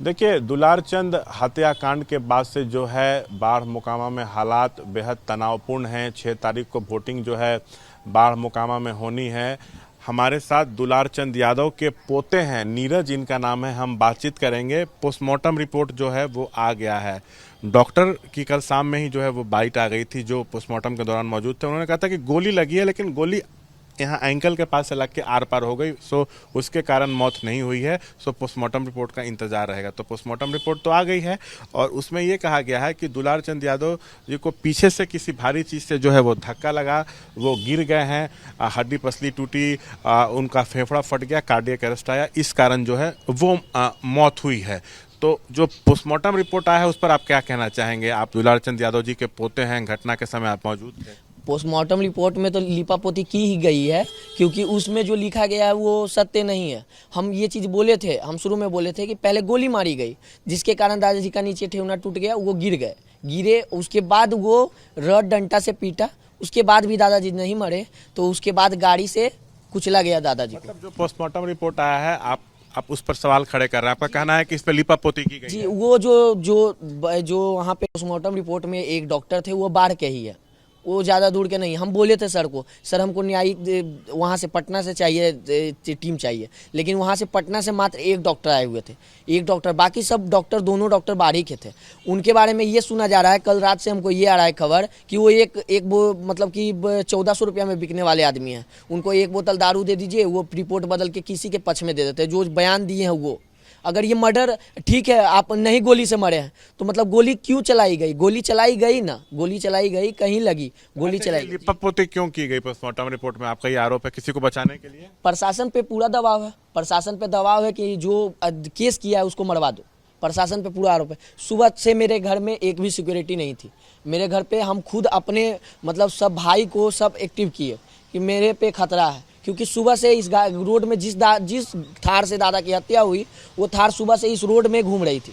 देखिए, दुलारचंद हत्याकांड के बाद से जो है बाढ़ मोकामा में हालात बेहद तनावपूर्ण हैं। 6 तारीख को वोटिंग जो है बाढ़ मोकामा में होनी है। हमारे साथ दुलारचंद यादव के पोते हैं, नीरज इनका नाम है। हम बातचीत करेंगे। पोस्टमार्टम रिपोर्ट जो है वो आ गया है। डॉक्टर की कल शाम में ही जो है वो बाइट आ गई थी, जो पोस्टमार्टम के दौरान मौजूद थे। उन्होंने कहा था कि गोली लगी है, लेकिन गोली यहाँ एंकल के पास से लग के आर पार हो गई, सो उसके कारण मौत नहीं हुई है। सो पोस्टमार्टम रिपोर्ट का इंतजार रहेगा। तो पोस्टमार्टम रिपोर्ट तो आ गई है और उसमें ये कहा गया है कि दुलारचंद यादव जी को पीछे से किसी भारी चीज़ से जो है वो धक्का लगा, वो गिर गए हैं, हड्डी पसली टूटी, उनका फेफड़ा फट गया, कार्डियक अरेस्ट आया, इस कारण जो है वो मौत हुई है। तो जो पोस्टमार्टम रिपोर्ट आया है उस पर आप क्या कहना चाहेंगे? आप दुलारचंद यादव जी के पोते हैं, घटना के समय आप मौजूद थे। पोस्टमार्टम रिपोर्ट में तो लीपापोती की ही गई है, क्योंकि उसमें जो लिखा गया है वो सत्य नहीं है। हम ये चीज़ बोले थे, हम शुरू में बोले थे कि पहले गोली मारी गई, जिसके कारण दादाजी का नीचे ठेहुना टूट गया, वो गिरे। उसके बाद वो रड डंडा से पीटा, उसके बाद भी दादाजी नहीं मरे, तो उसके बाद गाड़ी से कुचला गया दादाजी को। मतलब जो पोस्टमार्टम रिपोर्ट आया है, आप उस पर सवाल खड़े कर रहे हैं। आपका कहना है कि इस पर लीपापोती की गई जी, है। वो जो वहाँ पे पोस्टमार्टम रिपोर्ट में एक डॉक्टर थे, वो बाढ़ के ही है, वो ज़्यादा दूर के नहीं। हम बोले थे सर को, सर हमको न्यायिक वहाँ से पटना से चाहिए, टीम चाहिए, लेकिन वहाँ से पटना से मात्र एक डॉक्टर आए हुए थे, एक डॉक्टर। बाकी सब डॉक्टर, दोनों डॉक्टर बाहरी के थे। उनके बारे में ये सुना जा रहा है, कल रात से हमको ये आ रहा है खबर कि वो एक वो मतलब कि 1400 रुपया में बिकने वाले आदमी हैं। उनको एक बोतल दारू दे दीजिए, वो रिपोर्ट बदल के किसी के पक्ष में दे देते हैं। जो बयान दिए हैं वो, अगर ये मर्डर ठीक है, आप नहीं गोली से मरे हैं, तो मतलब गोली क्यों चलाई गई? गोली चलाई गई ना, गोली चलाई गई, कहीं लगी, गोली चलाई गई। लीपापोती क्यों की गई पोस्टमार्टम रिपोर्ट में? आपका ये आरोप है किसी को बचाने के लिए? प्रशासन पे पूरा दबाव है, प्रशासन पे दबाव है कि जो केस किया है उसको मरवा दो। प्रशासन पे पूरा आरोप है। सुबह से मेरे घर में एक भी सिक्योरिटी नहीं थी। मेरे घर पे हम खुद अपने मतलब सब भाई को सब एक्टिव किए कि मेरे पे खतरा है, क्योंकि सुबह से इस रोड में जिस थार से दादा की हत्या हुई, वो थार सुबह से इस रोड में घूम रही थी।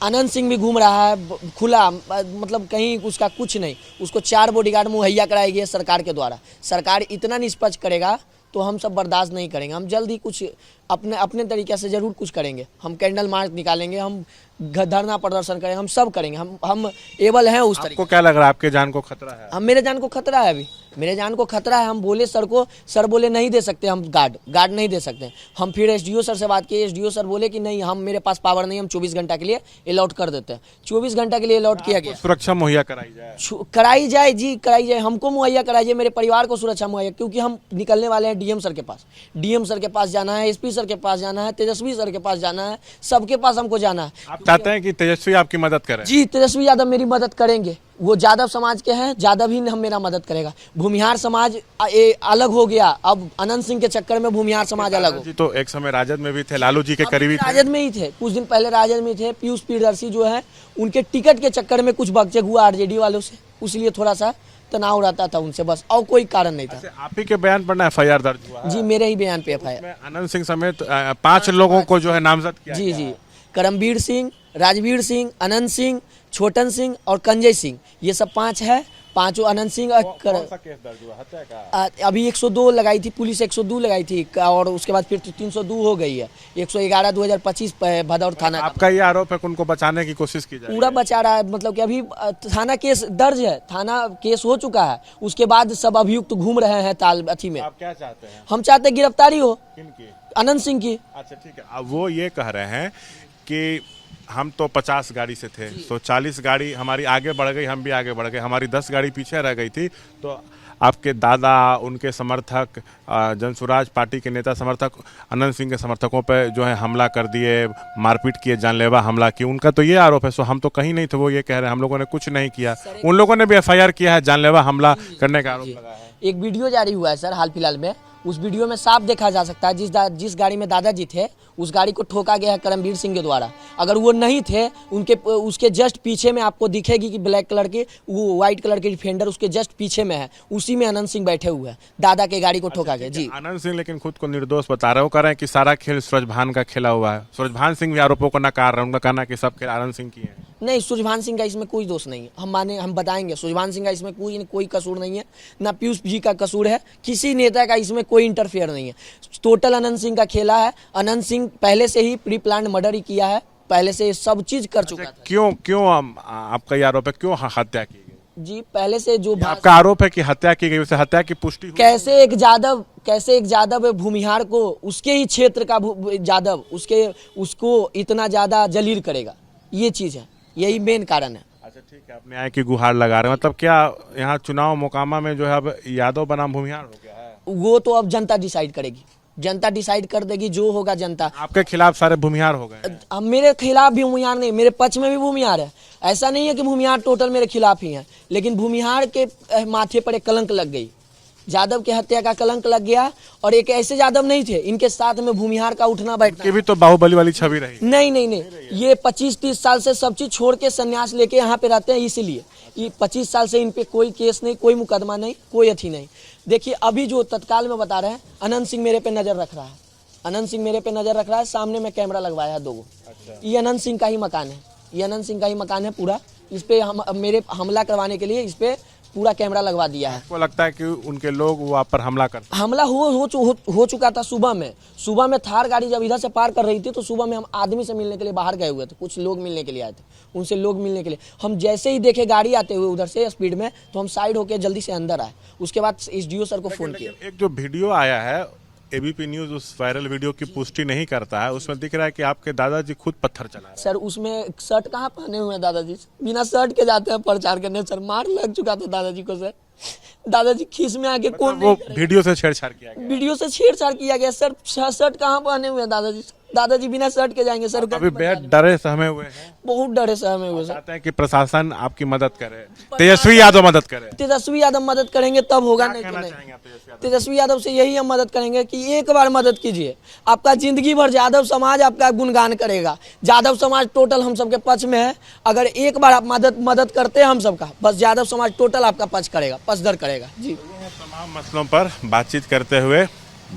अनंत सिंह भी घूम रहा है खुला, मतलब कहीं उसका कुछ नहीं। उसको 4 बॉडीगार्ड मुहैया कराई गई है सरकार के द्वारा। सरकार इतना निष्पक्ष करेगा तो हम सब बर्दाश्त नहीं करेंगे। हम जल्द ही कुछ अपने तरीके से ज़रूर कुछ करेंगे। हम कैंडल मार्च निकालेंगे, हम धरना प्रदर्शन करेंगे, हम सब करेंगे। हम एबल हैं उस तरीके। आपको क्या लग रहा है, आपके जान को खतरा है? हम मेरे जान को खतरा है, अभी मेरे जान को खतरा है। हम बोले सर को, सर बोले नहीं दे सकते, हम गार्ड नहीं दे सकते। हम फिर एसडीओ सर से बात किए, एसडीओ सर बोले कि नहीं, हम मेरे पास पावर नहीं, हम 24 घंटा के लिए अलॉट कर देते हैं। 24 घंटा के लिए अलॉट किया गया। सुरक्षा मुहैया कराई जाए? कराई जाए जी, कराई जाए। हमको मुहैया कराइए, मेरे परिवार को सुरक्षा मुहैया, क्योंकि हम निकलने वाले हैं डीएम सर के पास। डीएम सर के पास जाना है, एसपी सर के पास जाना है, तेजस्वी सर के पास जाना है, सबके पास हमको जाना है। आप चाहते हैं कि तेजस्वी आपकी मदद करें? जी, तेजस्वी यादव मेरी मदद करेंगे। वो यादव समाज के हैं, यादव ही हम मेरा मदद करेगा। भूमिहार समाज अलग हो गया, अब अनंत सिंह के चक्कर में भूमिहार समाज अलग हो। जी तो एक समय राजद में भी थे, लालू जी के करीबी थे। राजद में ही थे, कुछ दिन पहले राजद में थे। पीयूष प्रियदर्शी जो है, उनके टिकट के चक्कर में कुछ बकचक हुआ आरजेडी वालों से, इसलिए थोड़ा सा तनाव रहता था उनसे, बस, और कोई कारण नहीं था। आप ही के बयान पर ना एफआईआर दर्ज हुआ? जी, मेरे ही बयान पे एफआईआर। अनंत सिंह समेत 5 लोगों को जो है नामजद किया जी गया जी, है। करमवीर सिंह, राजवीर सिंह, अनंत सिंह, छोटन सिंह और कंजय सिंह, ये सब 5 है। पांचों अनंत सिंह और कौन सा केस दर्ज हुआ, हत्या का? अभी 102 लगाई थी पुलिस, 102 लगाई थी, और उसके बाद फिर 302 हो गई है। 111 2025 भदौर थाना। आपका ये आरोप है कि उनको बचाने की कोशिश की जाए? पूरा बचा रहा है, मतलब कि अभी थाना केस दर्ज है, थाना केस हो चुका है। उसके बाद सब अभियुक्त घूम रहे हैं ताल अथी में। आप क्या चाहते हैं? हम चाहते हैं गिरफ्तारी हो किनकी? अनंत सिंह की। अच्छा ठीक है। अब वो ये कह रहे हैं कि हम तो 50 गाड़ी से थे, तो 40 गाड़ी हमारी आगे बढ़ गई, हम भी आगे बढ़ गए, हमारी 10 गाड़ी पीछे रह गई थी। तो आपके दादा, उनके समर्थक, जनसुराज पार्टी के नेता समर्थक अनंत सिंह के समर्थकों पे जो है हमला कर दिए, मारपीट किए, जानलेवा हमला की, उनका तो ये आरोप है। सो हम तो कहीं नहीं थे, वो ये कह रहे हैं हम लोगों ने कुछ नहीं किया। उन लोगों ने भी एफआईआर किया है, जानलेवा हमला करने का आरोप लगा है। एक वीडियो जारी हुआ है सर हाल फिलहाल में, उस वीडियो में साफ देखा जा सकता है जिस गाड़ी में दादाजी थे, उस गाड़ी को ठोका गया है करमवीर सिंह के द्वारा। अगर वो नहीं थे, उसके जस्ट पीछे में आपको दिखेगी कि ब्लैक कलर की, वो व्हाइट कलर की डिफेंडर उसके जस्ट पीछे में है, उसी में अनंत सिंह बैठे हुए हैं। दादा के गाड़ी को ठोका गया। जी, अनंत सिंह लेकिन खुद को निर्दोष बता रहे हो, कह रहे हैं कि सारा खेल सूरजभान का खेला हुआ है। सूरजभान सिंह भी आरोपों को नकार रहे हैं, उनका कहना है कि सब खेल अनंत सिंह की है। नहीं, सूरजभान सिंह का इसमें कोई दोष नहीं है। हम बताएंगे, सूरजभान सिंह का इसमें कोई कसूर नहीं है, ना पीयूष जी का कसूर है, किसी नेता का इसमें कोई इंटरफेयर नहीं है। टोटल अनंत सिंह का खेला है। अनंत सिंह पहले से ही प्री प्लान मर्डर ही किया है, पहले से सब चीज कर चुका था। क्यों क्यों आपका ये आरोप है, क्यों हत्या की गई? जी पहले से जो आपका आरोप है कि हत्या की गई, उसे हत्या की पुष्टि हुई? कैसे एक यादव भूमिहार को उसके ही क्षेत्र का यादव उसको इतना ज्यादा जलील करेगा, ये चीज है, यही मेन कारण है। अच्छा ठीक है, आप न्याय की गुहार लगा रहे हैं, मतलब क्या यहाँ चुनाव मोकामा में जो है अब यादव बनाम भूमिहार हो गया है? वो तो अब जनता डिसाइड करेगी, जनता डिसाइड कर देगी, जो होगा जनता। आपके खिलाफ सारे भूमिहार हो गए हैं? अब मेरे खिलाफ भी भूमिहार नहीं, मेरे पक्ष में भी भूमिहार है। ऐसा नहीं है कि भूमिहार टोटल मेरे खिलाफ ही है, लेकिन भूमिहार के माथे पर एक कलंक लग गई, यादव की हत्या का कलंक लग गया। और एक ऐसे यादव नहीं थे, इनके साथ में भूमिहार का उठना बैठना। ये भी तो बाहुबली वाली छवि रही। नहीं, ये 25-30 साल से सब चीज छोड़ के संन्यास लेके यहाँ पे रहते हैं, इसीलिए ये 25 साल से इन पे कोई केस नहीं, कोई मुकदमा नहीं, कोई अथी नहीं। देखिए अभी जो तत्काल में बता रहे हैं, अनंत सिंह मेरे पे नजर रख रहा है, अनंत सिंह मेरे पे नजर रख रहा है, सामने में कैमरा लगवाया है 2 गो। ये अनंत सिंह का ही मकान है, ये अनंत सिंह का ही मकान है पूरा। इस पे हम मेरे हमला करवाने के लिए इस पे पूरा कैमरा लगवा दिया है। आपको लगता है कि उनके लोग वो आप पर हमला करते? हमला हो चुका था सुबह में थार गाड़ी जब इधर से पार कर रही थी, तो सुबह में हम आदमी से मिलने के लिए बाहर गए हुए थे, कुछ लोग मिलने के लिए आए थे, उनसे लोग मिलने के लिए हम जैसे ही देखे गाड़ी आते हुए उधर से स्पीड में, तो हम साइड होके जल्दी से अंदर आए। उसके बाद SDO सर को फोन किया। एक जो वीडियो आया है, ABP न्यूज उस वायरल वीडियो की पुष्टि नहीं करता है, उसमें दिख रहा है कि आपके दादाजी खुद पत्थर चला रहे हैं। सर उसमें शर्ट कहाँ पहने हुए हैं दादाजी, बिना शर्ट के जाते हैं प्रचार करने। सर मार लग चुका था दादाजी को सर, दादाजी खीस में आके कौन वो वीडियो से छेड़छाड़ किया गया? वीडियो से छेड़छाड़ किया गया सर। शर्ट कहाँ पहने हुए हैं दादाजी, दादाजी बिना शर्ट के जाएंगे सर? अभी बेहद डरे सहमे हुए हैं, बहुत डरे सहमे हुए सर। चाहते हैं कि प्रशासन आपकी मदद करे, तेजस्वी यादव मदद करे। तेजस्वी यादव मदद करेंगे तब होगा, नहीं तो कहना नहीं। चाहेंगे आप तेजस्वी यादव? तेजस्वी यादव से यही हम मदद करेंगे कि एक बार मदद कीजिए, आपका जिंदगी भर यादव समाज आपका गुणगान करेगा। यादव समाज टोटल हम सबके पक्ष में है, अगर एक बार आप मदद करते हैं हम सबका, बस यादव समाज टोटल आपका पक्ष करेगा, पक्षधर करेगा जी। तमाम मसलों पर बातचीत करते हुए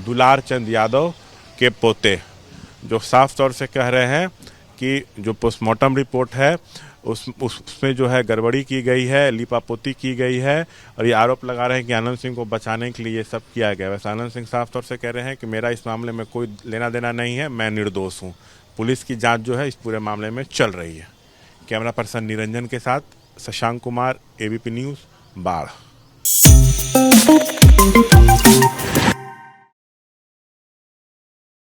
दुलार चंद यादव के पोते जो साफ तौर से कह रहे हैं कि जो पोस्टमार्टम रिपोर्ट है उसमें जो है गड़बड़ी की गई है, लीपापोती की गई है, और ये आरोप लगा रहे हैं कि आनंद सिंह को बचाने के लिए ये सब किया गया। वैसे आनंद सिंह साफ तौर से कह रहे हैं कि मेरा इस मामले में कोई लेना देना नहीं है, मैं निर्दोष हूँ। पुलिस की जांच जो है इस पूरे मामले में चल रही है। कैमरा पर्सन निरंजन के साथ शशांक कुमार, ABP न्यूज़, बाढ़।